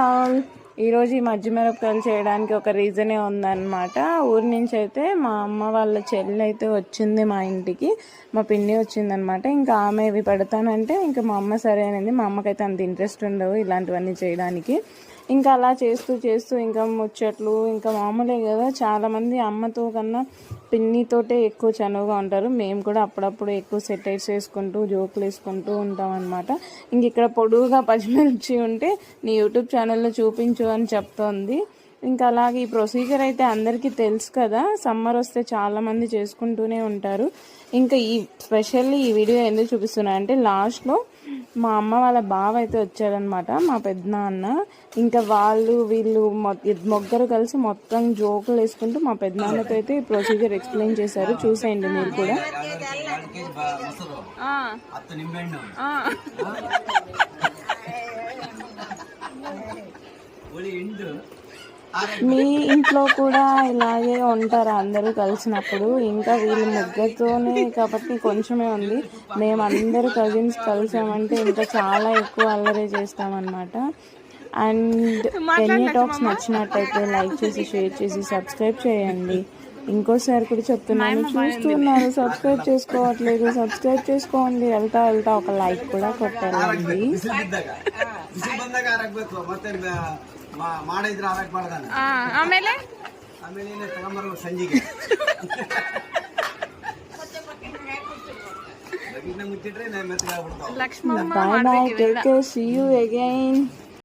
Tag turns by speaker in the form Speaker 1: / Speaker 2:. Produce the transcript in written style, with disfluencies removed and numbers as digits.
Speaker 1: All. ఈరోజు ఈ మజ్జి మిరపకాయలు చేయడానికి ఒక రీజనే ఉందన్నమాట. ఊరి నుంచి అయితే మా అమ్మ వాళ్ళ చెల్లి అయితే వచ్చింది మా ఇంటికి, మా పిన్ని వచ్చిందనమాట. ఇంకా ఆమె ఇవి పెడతానంటే ఇంకా మా అమ్మ సరే అనేది. మా అమ్మకైతే అంత ఇంట్రెస్ట్ ఉండవు ఇలాంటివన్నీ చేయడానికి. ఇంకా అలా చేస్తూ చేస్తూ ఇంకా ముచ్చట్లు ఇంకా మామూలే కదా, చాలామంది అమ్మతో కన్నా పిన్నితోటే ఎక్కువ చనువుగా ఉంటారు. మేము కూడా అప్పుడప్పుడు ఎక్కువ సెటైర్స్ వేసుకుంటూ జోకులు వేసుకుంటూ ఉంటాం అనమాట. ఇంక ఇక్కడ పొడువుగా పచ్చిమిర్చి ఉంటే నీ యూట్యూబ్ ఛానల్లో చూపించు అని చెప్తోంది. ఇంకా అలాగే ఈ ప్రొసీజర్ అయితే అందరికీ తెలుసు కదా, సమ్మర్ వస్తే చాలామంది చేసుకుంటూనే ఉంటారు. ఇంకా ఈ స్పెషల్లీ ఈ వీడియో ఎందుకు చూపిస్తున్నా అంటే లాస్ట్లో మా అమ్మ వాళ్ళ బావ అయితే వచ్చారనమాట, మా పెద్దనాన్న. ఇంకా వీళ్ళు ముగ్గురు కలిసి మొత్తం జోకులు వేసుకుంటూ మా పెద్దనాన్నతో అయితే ఈ ప్రొసీజర్ ఎక్స్ప్లెయిన్ చేశారు. చూసేయండి మీరు కూడా. మీ ఇంట్లో కూడా ఇలాగే ఉంటారు అందరూ కలిసినప్పుడు? ఇంకా వీళ్ళు ముగ్గురితోనే కాబట్టి కొంచెమే ఉంది. మేము అందరూ కజిన్స్ కలిసామంటే ఇంకా చాలా ఎక్కువ అల్లరి చేస్తామన్నమాట. అండ్ ఎన్ని టాక్స్ నచ్చినట్టయితే లైక్ చేసి షేర్ చేసి సబ్స్క్రైబ్ చేయండి. ఇంకోసారి కూడా చెప్తున్నాను, చూస్తున్నారు సబ్స్క్రైబ్ చేసుకోవట్లేదు, సబ్స్క్రైబ్ చేసుకోండి. వెళ్తా ఒక లైక్ కూడా కొట్టాలండి.
Speaker 2: ಆಮೇಲೆ
Speaker 1: Bye bye, take care, see you again.